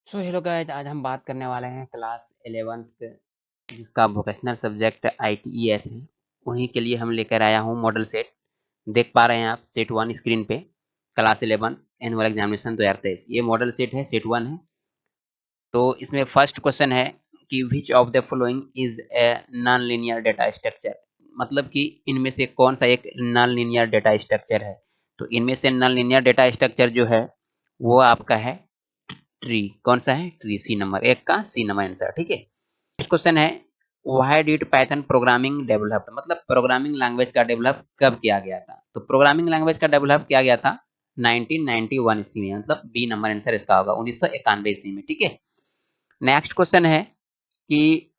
So hello guys, आज हम बात करने वाले हैं क्लास 11th जिसका वोकेशनल सब्जेक्ट ITES है। उन्हीं के लिए हम लेकर आया हूँ मॉडल सेट। देख पा रहे हैं आप सेट 1 स्क्रीन पे। क्लास 11 एनुअल एग्जामिनेशन 2023 ये मॉडल सेट है, सेट 1 है। तो इसमें फर्स्ट क्वेश्चन है कि विच of the following is a non linear data structure. मतलब कि इनमें से कौन सा एक नॉन लीनियर डेटा स्ट्रक्चर है। तो इनमें से नॉन लीनियर डेटा स्ट्रक्चर जो है वो आपका है ट्री। कौन सा है? ट्री। सी नंबर एक का सी नंबर आंसर। ठीक है। नेक्स्ट क्वेश्चन है why did Python programming develop. मतलब प्रोग्रामिंग लैंग्वेज का डेवलप कब किया गया था। तो प्रोग्रामिंग लैंग्वेज का डेवलप किया गया था 1991 ईस्वी में। मतलब बी नंबर आंसर इसका होगा 1991 ईस्वी में। ठीक है। नेक्स्ट क्वेश्चन है कि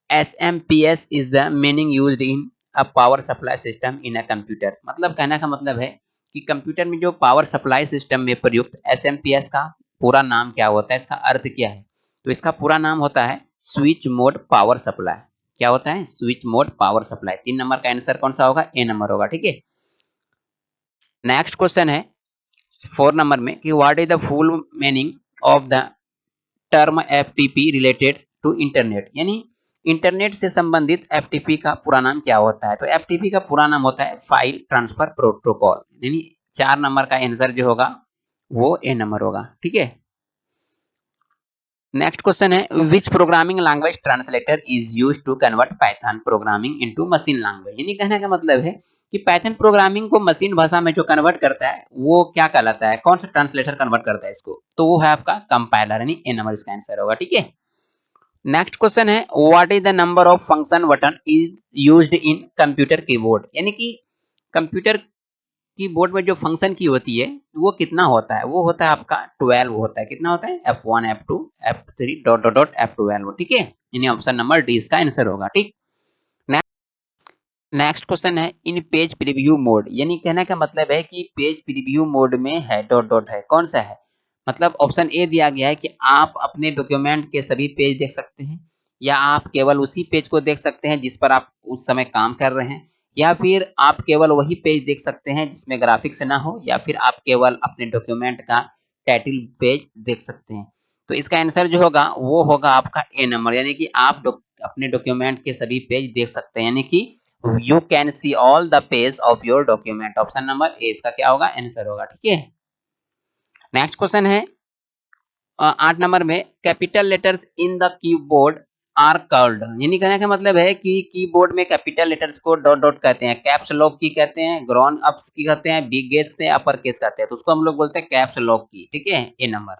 SMPS is the meaning used in a power supply system in a computer. मतलब कहने का मतलब है कि कंप्यूटर में जो पावर सप्लाई सिस्टम में प्रयुक्त SMPS का पूरा नाम क्या होता है, इसका अर्थ क्या है। तो इसका पूरा नाम होता है स्विच मोड पावर सप्लाई। क्या होता है? Switch mode power supply. 3 number का आंसर कौन सा होगा? ए नंबर होगा। ठीक है। नेक्स्ट क्वेश्चन है 4 नंबर में कि what is the full meaning of the term FTP related to internet. यानी इंटरनेट से संबंधित FTP का पूरा नाम क्या होता है। तो FTP का पूरा नाम होता है फाइल ट्रांसफर प्रोटोकॉल। यानी 4 नंबर का आंसर जो होगा वो ए नंबर होगा। ठीक है। नेक्स्ट क्वेश्चन है which programming language translator is used to convert Python programming into machine language. यानी कहने का मतलब है कि पाइथन प्रोग्रामिंग को मशीन भाषा में जो कन्वर्ट करता है वो क्या कहलाता है, कौन सा ट्रांसलेटर कन्वर्ट करता है इसको। तो वो है आपका कंपाइलर। यानी ए नंबर इसका आंसर होगा। ठीक है। नेक्स्ट क्वेश्चन है what is the number of function button is used in computer keyboard. यानी कि कंप्यूटर कीबोर्ड में जो फंक्शन की होती है वो कितना होता है। वो होता है आपका 12 होता है। कितना होता है? F1 F2 F3 dot dot dot F12। ठीक है। यानी ऑप्शन नंबर डी इसका आंसर होगा। ठीक। नेक्स्ट क्वेश्चन है इन पेज प्रीव्यू मोड। यानी कहने का मतलब है कि पेज प्रीव्यू मोड में है डॉट डॉट है, कौन सा है। मतलब ऑप्शन ए दिया गया है कि आप अपने डॉक्यूमेंट के सभी पेज देख सकते हैं, या आप केवल उसी पेज को देख सकते हैं जिस पर आप उस समय काम कर रहे हैं, या फिर आप केवल वही पेज देख सकते हैं जिसमें ग्राफिक्स ना हो, या फिर आप केवल अपने डॉक्यूमेंट का टाइटल पेज देख सकते हैं। तो इसका आंसर जो होगा वो होगा आपका ए नंबर। यानी कि आप अपने डॉक्यूमेंट के सभी पेज देख सकते हैं। यानी कि you can see all the page of your document. Option number A इसका क्या होगा? आंसर होगा। ठीक है। नेक्स्ट क्वेश्चन है 8 नंबर में capital letters in the keyboard are called. यानी कहने का मतलब है कि कीबोर्ड में कैपिटल लेटर्स को डॉट डॉट कहते हैं, कैप्स लॉक की कहते हैं, ग्रॉन अप्स की कहते हैं, बिग गेस कहते हैं, अपर केस कहते हैं। तो उसको हम लोग बोलते हैं कैप्स लॉक की। ठीक है। ए नंबर।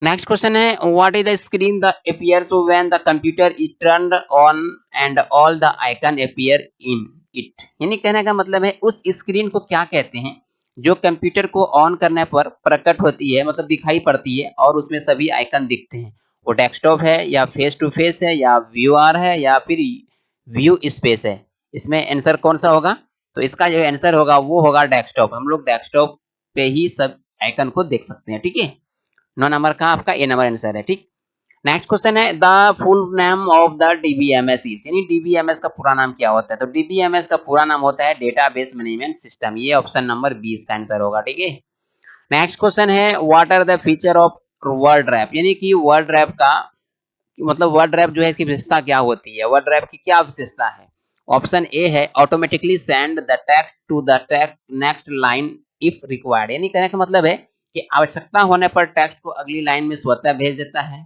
नेक्स्ट क्वेश्चन है what is the screen the appears when the computer is turned on and all the icon appear in it। यानी कहने का मतलब है उस स्क्रीन को क्या कहते हैं जो कंप्यूटर को ऑन करने पर प्रकट होती है, मतलब दिखाई पड़ती है और उसमें सभी आइकन दिखते हैं। वो डेस्कटॉप है, या फेस टू फेस है, या व्यू आर है, या फिर व्यू स्पेस है। इसमें आंसर कौन सा होगा? तो इसका जो आंसर होगा वो होगा डेस्कटॉप। हम लोग डेस्कटॉप पे ही सब आइकन को देख सकते हैं। ठीक है। 9 नंबर का आपका ए नंबर आंसर है। ठीक। नेक्स्ट क्वेश्चन है the full name of the DBMS is. यानी DBMS का पूरा नाम क्या होता है। तो DBMS का पूरा नाम होता है डेटाबेस मैनेजमेंट सिस्टम। ये ऑप्शन नंबर 20 का आंसर होगा। ठीक है। नेक्स्ट क्वेश्चन है what are the feature of word wrap. यानी कि वर्ड रैप का मतलब वर्ड रैप जो है इसकी विशेषता क्या होती है, वर्ड रैप की क्या विशेषता है। ऑप्शन ए है automatically send the text to the next line if required. यानी कहने का मतलब है कि आवश्यकता होने पर टेक्स्ट को अगली लाइन में स्वतः भेज देता है,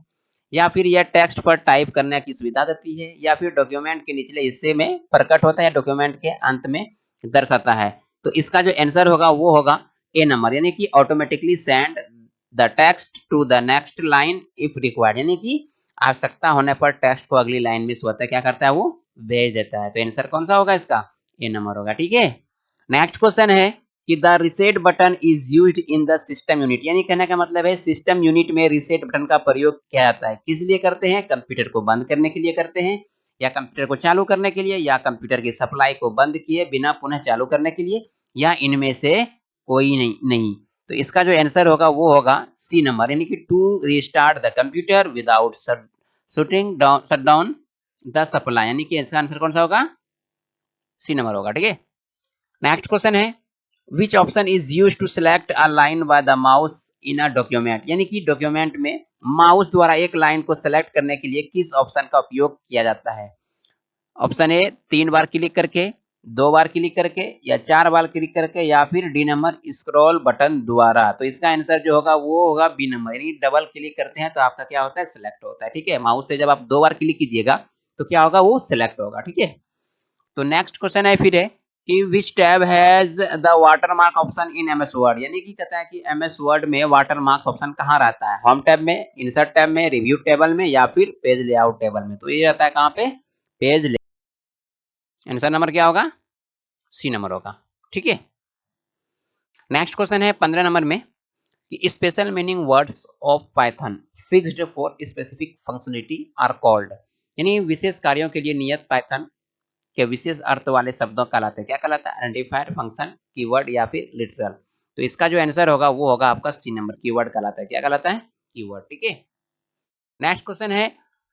या फिर यह टेक्स्ट पर टाइप करने की सुविधा देती है, या फिर डॉक्यूमेंट के निचले हिस्से में प्रकट होता है, डॉक्यूमेंट के अंत में दर्शाता है। तो इसका जो आंसर होगा वो होगा ए नंबर। यानी कि automatically send the text to the next line if required. यानी कि आवश्यकता होने पर टेक्स्ट को अगली लाइन में स्वतः क्या करता है, वो भेज देता है। तो आंसर कौन सा होगा इसका? ए नंबर होगा। ठीक है। नेक्स्ट क्वेश्चन है कि the reset button is used in the system unit. यानी कहने का मतलब है सिस्टम यूनिट में रिसेट बटन का प्रयोग किया जाता है। किस लिए करते हैं? कंप्यूटर को बंद करने के लिए करते हैं, या कंप्यूटर को चालू करने के लिए, या कंप्यूटर की सप्लाई को बंद किए बिना पुनः चालू करने के लिए, या इनमें से कोई नहीं। तो इसका जो आंसर होगा वो होगा सी नंबर। यानी कि to restart the computer without shut down the supply. यानी कि इसका आंसर कौन सा होगा? सी नंबर होगा। ठीक है। नेक्स्ट क्वेश्चन है which option is use to select a line by the mouse in a document, यानी कि डॉक्यूमेंट में माउस द्वारा एक लाइन को सेलेक्ट करने के लिए किस ऑप्शन का उपयोग किया जाता है। ऑप्शन ए 3 बार क्लिक करके, 2 बार क्लिक करके, या 4 बार क्लिक करके, या फिर डी नंबर स्क्रॉल बटन द्वारा। तो इसका आंसर जो होगा वो होगा बी नंबर, यानी डबल क्लिक करते हैं तो आपका क्या होता है, सिलेक्ट होता है। ठीक है, माउस से जब आप 2 बार क्लिक कीजिएगा तो क्या होगा, वो सिलेक्ट होगा। ठीक है, तो नेक्स्ट क्वेश्चन है फिर है कि विच tab has the watermark option in MS word, यानी कि कहता है कि एमएस वर्ड में वाटरमार्क ऑप्शन कहाँ रहता है, होम टैब में, इंसर्ट टैब में, रिव्यू टेबल में, या फिर पेज लेआउट टेबल में। तो ये रहता है कहाँ पे, पेज ले। आंसर नंबर क्या होगा, सी नंबर होगा। ठीक है, नेक्स्ट क्वेश्चन है 15 नंबर में कि special meaning words of Python fixed for specific functionality are called, यानी विशेष कार्यों के लिए नियत पाइथन के विशेष अर्थ वाले शब्दों कहलाते हैं, क्या कहलाता है, आइडेंटिफायर, फंक्शन, कीवर्ड, या फिर लिटरल। तो इसका जो आंसर होगा वो होगा आपका सी नंबर, कीवर्ड कहलाता है। क्या कहलाता है, कीवर्ड। ठीक है, नेक्स्ट क्वेश्चन है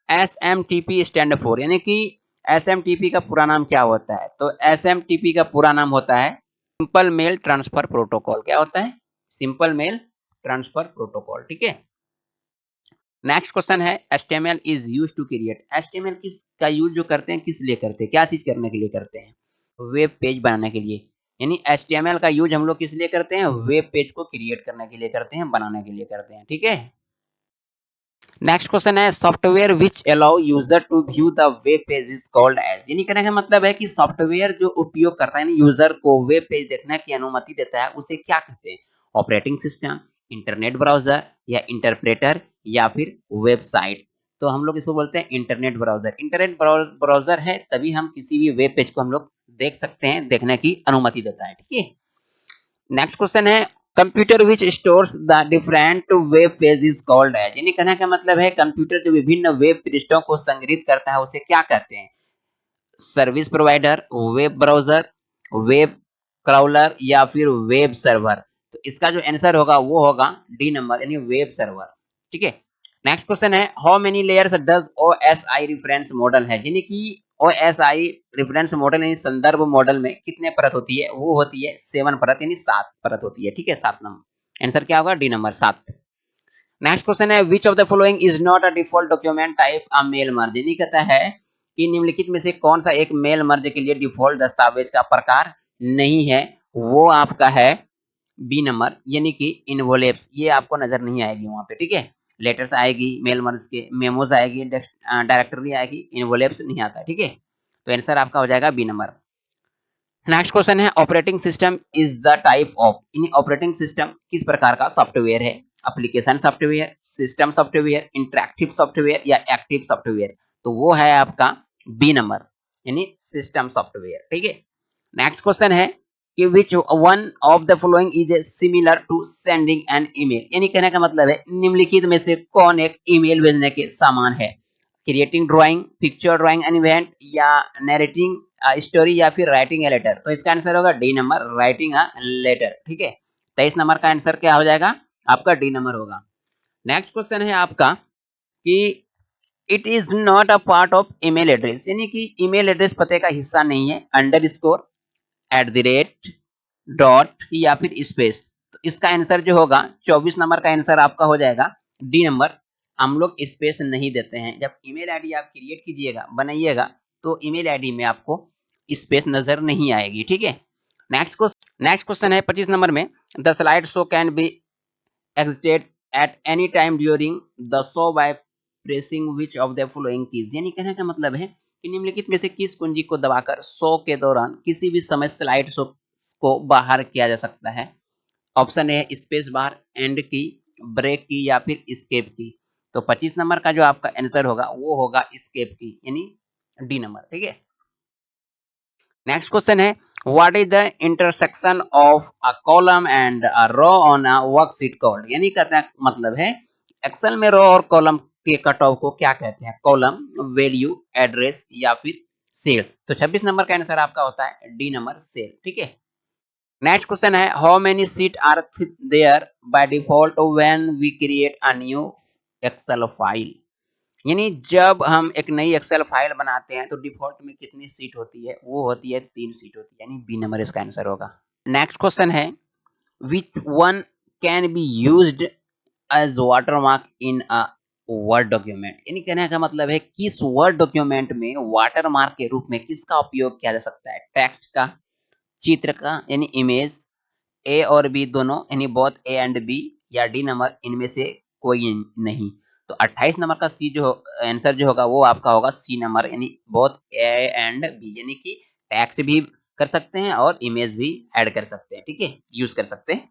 S M T P stand for, यानी कि एस एम टी पी का पूरा नाम क्या होता है। तो एस एम टी पी का पूरा नाम होता है सिंपल मेल ट्रांसफर प्रोटोकॉल। क्या होता है, सिंपल मेल ट्रांसफर प्रोटोकॉल। ठीक है, नेक्स्ट क्वेश्चन है HTML is use to create, HTML किस का यूज जो करते हैं, किस लिए करते हैं, क्या चीज करने के लिए करते हैं, वेब पेज बनाने के लिए। यानी HTML का यूज हम लोग किस लिए करते हैं, वेब पेज को क्रिएट करने के लिए करते हैं, बनाने के लिए करते हैं। ठीक है, नेक्स्ट क्वेश्चन है software which allow user to view the web page is called as, यानी कहने का मतलब है कि सॉफ्टवेयर जो उपयोग करता है यूजर को वेब पेज देखने की अनुमति देता है उसे क्या कहते हैं, ऑपरेटिंग सिस्टम, इंटरनेट ब्राउजर, या इंटरप्रेटर, या फिर वेबसाइट। तो हम लोग इसको बोलते हैं इंटरनेट ब्राउजर। इंटरनेट ब्राउजर है तभी हम किसी भी वेब पेज को हम लोग देख सकते हैं, देखने की अनुमति देता है। ठीक है, नेक्स्ट क्वेश्चन है computer which stores the different web page is called as, यानी कहने का मतलब है कंप्यूटर जो विभिन्न वेब पृष्ठों को संग्रहित करता है उसे क्या कहते हैं, service provider, web browser, web crawler, या फिर वेब सर्वर। तो इसका जो आंसर होगा वो होगा डी नंबर, यानी वेब सर्वर। ठीक है, नेक्स्ट क्वेश्चन है how many layers does OSI reference model है, यानी कि ओएसआई रेफरेंस मॉडल यानी संदर्भ मॉडल में कितने परत होती है, वो होती है 7 परत, यानी 7 परत होती है। ठीक है, 7 नंबर आंसर क्या होगा, डी नंबर 7। नेक्स्ट क्वेश्चन है which of the following is not a default document type a mail merge, यानी कहता है कि निम्नलिखित में से कौन सा एक मेल मर्ज के लिए डिफॉल्ट दस्तावेज का प्रकार नहीं है, वो आपका है बी नंबर, यानी कि इन्वोलेप्स। ये आपको नजर नहीं आएगी वहां पे। ठीक है, लेटर्स आएगी मेल मर्ज के, मेमोज आएगी, डायरेक्टरी आएगी, इन्वोलेप्स नहीं आता। ठीक है, तो आंसर आपका हो जाएगा बी नंबर। नेक्स्ट क्वेश्चन है operating system is the type of, यानी ऑपरेटिंग सिस्टम किस प्रकार का सॉफ्टवेयर है, application software, system software, interactive software, या एक्टिव सॉफ्टवेयर। तो वो है आपका बी नंबर, यानी सिस्टम सॉफ्टवेयर। ठीक है, नेक्स्ट क्वेश्चन है कि which one of the following is similar to sending an email, यानी कहने का मतलब है निम्नलिखित में से कौन एक ईमेल भेजने के समान है, creating drawing, picture drawing an event, या नरेटिंग स्टोरी, या फिर राइटिंग ए लेटर। तो इसका आंसर होगा D number, writing a letter. ठीक है, 23 नंबर का आंसर क्या हो जाएगा, आपका डी नंबर होगा। नेक्स्ट क्वेश्चन है आपका कि it is not a part of email address, यानी कि ईमेल एड्रेस पते का हिस्सा नहीं है, under score, at the rate, dot, या फिर स्पेस। तो इसका आंसर जो होगा 24 नंबर का आंसर आपका हो जाएगा डी नंबर। हम लोग स्पेस नहीं देते हैं, जब ईमेल आईडी आप क्रिएट कीजिएगा, बनाइएगा, तो ईमेल आईडी में आपको स्पेस नजर नहीं आएगी। ठीक है, नेक्स्ट क्वेश्चन है 25 नंबर में the slide show can be exerted at any time during the show by pressing which of the following keys, यानी कहने का मतलब है कि निम्नलिखित में से किस कुंजी को दबाकर शो के दौरान किसी भी समय स्लाइड शो को बाहर किया जा सकता है। ऑप्शन है स्पेस बार, एंड की, ब्रेक की, या फिर स्केप की। तो 25 नंबर का जो आपका आंसर होगा वो होगा स्केप की, यानी डी नंबर। ठीक है, नेक्स्ट क्वेश्चन है what is the intersection of a column and a row on a worksheet called, यानी कहता मतलब है एक्सेल में रो और कॉलम के कट ऑफ को क्या कहते हैं, कॉलम, वैल्यू, एड्रेस, या फिर सेल। तो 26 नंबर का आंसर आपका होता है डी नंबर, सेल। ठीक है, नेक्स्ट क्वेश्चन है how many sheet are there by default when we create a new Excel file, यानी जब हम एक नई एक्सेल फाइल बनाते हैं तो डिफॉल्ट में कितनी सीट होती है, वो होती है 3 सीट होती है, यानी बी नंबर इसका आंसर होगा। नेक्स्ट क्वेश्चन है which one can be used as watermark in a word document, यानी कहने का मतलब है किस वर्ड डॉक्यूमेंट में वाटरमार्क के रूप में किसका उपयोग किया जा सकता है, टेक्स्ट का, चित्र का यानी इमेज, ए और बी दोनों यानी बोथ ए एंड बी, या डी नंबर इनमें से कोई नहीं। तो 28 नंबर का सी जो आंसर जो होगा वो आपका होगा सी नंबर यानी बोथ ए एंड बी, यानी कि टेक्स्ट भी कर सकते हैं और इमेज भी ऐड कर सकते हैं, ठीक है, यूज कर सकते हैं।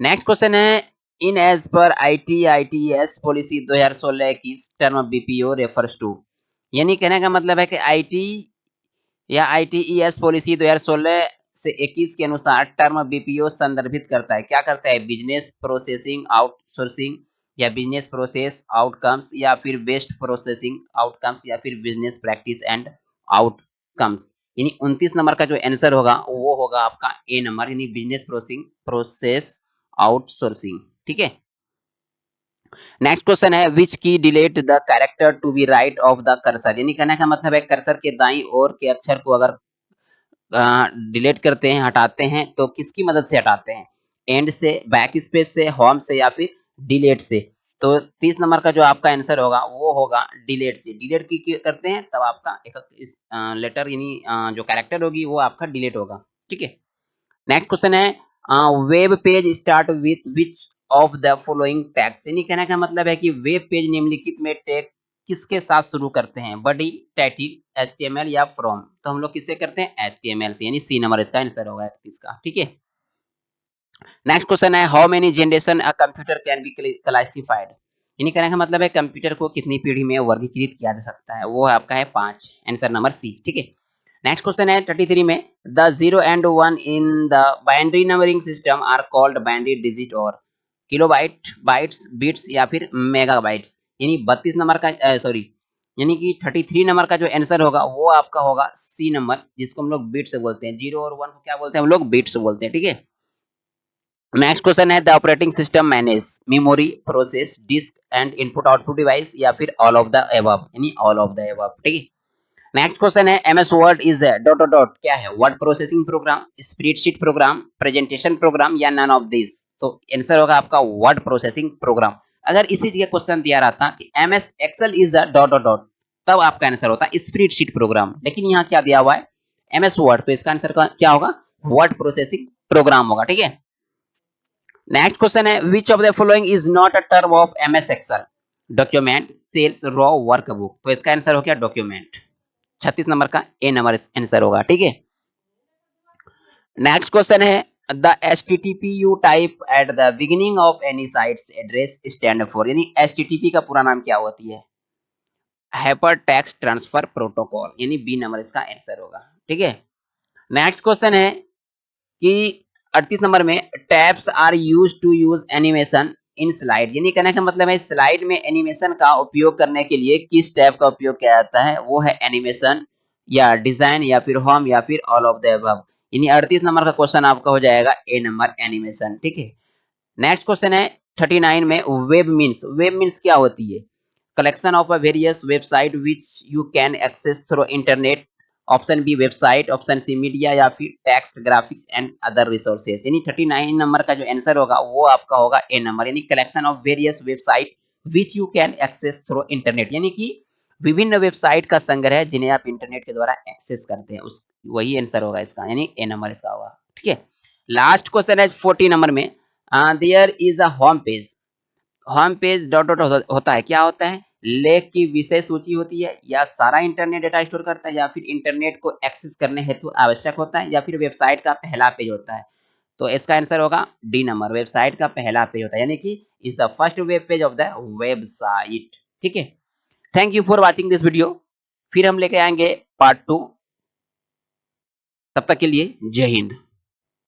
नेक्स्ट क्वेश्चन है in as per ITES policy 2016-21 term BPO refers to, यानी कहने का मतलब है कि आईटी या आईटीईएस पॉलिसी 2016 से 21 के अनुसार टर्म बीपीओ संदर्भित करता है, क्या करता है, बिजनेस प्रोसेसिंग आउटसोर्सिंग या बिजनेस प्रोसेस आउटकम्स या फिर बेस्ट प्रोसेसिंग आउटकम्स या फिर बिजनेस प्रैक्टिस एंड आउटकम्स, यानी 29 नंबर का जो आंसर होगा वो होगा आपका ए नंबर यानी बिजनेस प्रोसेस आउटसोर्सिंग, ठीक है। नेक्स्ट क्वेश्चन है which key delete the character to be right of the cursor, यानी कहने का मतलब है कर्सर के दाईं ओर के अक्षर को अगर डिलीट करते हैं, हटाते हैं तो किसकी मदद से हटाते हैं, एंड से, बैक स्पेस से, होम से या फिर डिलीट से। तो 30 नंबर का जो आपका आंसर होगा वो होगा डिलीट से, डिलीट की करते हैं तब आपका एक लेटर यानी जो कैरेक्टर होगी वो आपका डिलीट होगा, ठीक है। नेक्स्ट क्वेश्चन है web page start with which of the following tags, यानी कहने का मतलब है कि वेब पेज निम्नलिखित में टैग किसके साथ शुरू करते हैं, बॉडी, स्टैटिक, एचटीएमएल या फ्रॉम, तो हम लोग किससे करते हैं, एचटीएमएल से, यानी सी नंबर इसका आंसर होगा इसका, ठीक है। नेक्स्ट क्वेश्चन है how many generation a computer can be classified, यानी कहने का मतलब है कंप्यूटर को कितनी पीढ़ी में वर्गीकृत किया जा सकता है, वो आपका है 5, आंसर नंबर सी, ठीक है। नेक्स्ट क्वेश्चन है 33 में the 0 and 1 in the binary numbering system are called binary digit और किलोबाइट, बाइट्स, बिट्स या फिर मेगाबाइट्स, यानी 32 नंबर का सॉरी यानी कि 33 नंबर का जो आंसर होगा वो आपका होगा सी नंबर जिसको हम लोग बिट्स बोलते हैं, 0 और 1 को क्या बोलते हैं हम लोग, बिट्स बोलते हैं, ठीक है। नेक्स्ट क्वेश्चन है the operating system manage memory, process, disk and input output device या फिर ऑल ऑफ द एबव, यानी ऑल ऑफ द एबव, ठीक है। नेक्स्ट क्वेश्चन है MS word is dot dot dot क्या है, word processing program, spreadsheet program, presentation program या none of this, तो आंसर होगा आपका वर्ड प्रोसेसिंग प्रोग्राम। अगर इसी जगह क्वेश्चन दिया रहता कि MS Excel is the dot dot dot तब आपका आंसर होता स्प्रेडशीट प्रोग्राम, लेकिन यहाँ क्या दिया हुआ है एमएस वर्ड, तो इसका आंसर क्या होगा, वर्ड प्रोसेसिंग प्रोग्राम होगा, ठीक है। नेक्स्ट क्वेश्चन है which of the following is not a term of MS Excel, document, cells, row, workbook, तो इसका आंसर हो गया डॉक्यूमेंट, 36 नंबर का ए नंबर आंसर होगा, ठीक है। नेक्स्ट क्वेश्चन है the HTTP you type at the beginning of any sites address stand for, यानी एचटीटीपी का पूरा नाम क्या होती है, हाइपर टेक्स्ट ट्रांसफर प्रोटोकॉल, यानी बी नंबर इसका आंसर होगा, ठीक है। नेक्स्ट क्वेश्चन है कि 38 नंबर में tabs are use to use animation in slide, यानी कहने का मतलब है स्लाइड में एनिमेशन का उपयोग करने के लिए किस टैब का उपयोग किया जाता है, वो है एनिमेशन या डिजाइन या फिर होम या फिर ऑल ऑफ द अबव, यानी 38 नंबर का क्वेश्चन आपका हो जाएगा ए नंबर एनिमेशन, ठीक है। नेक्स्ट क्वेश्चन है 39 में वेब मीन्स क्या होती है, collection of a various website which you can access through internet, option B website, option C media या फिर text, graphics and other resources, यानी 39 नंबर का जो आंसर होगा वो आपका होगा ए नंबर, यानी collection of various website which you can access through internet, यानी कि विभिन्न वेबसाइट का संग्रह जिन्हें आप इंटरनेट के द्वारा एक्सेस करते हैं, उस वही आंसर होगा इसका, यानी ए नंबर इसका होगा, ठीक है। लास्ट क्वेश्चन है 40 नंबर में there is a home page, home page dot dot होता है, क्या होता है, लेख की विषय सूची होती है या सारा इंटरनेट डेटा स्टोर करता है या फिर इंटरनेट को एक्सेस करने हेतु आवश्यक होता है या फिर वेबसाइट का पहला पेज होता है, तो इसका आंसर होगा डी नंबर, वेबसाइट का पहला पेज होता है, यानी कि is the first web page of the website, ठीक है। Thank you for watching this video, फिर हम लेके आएंगे पार्ट 2, तब तक के लिए जय हिंद।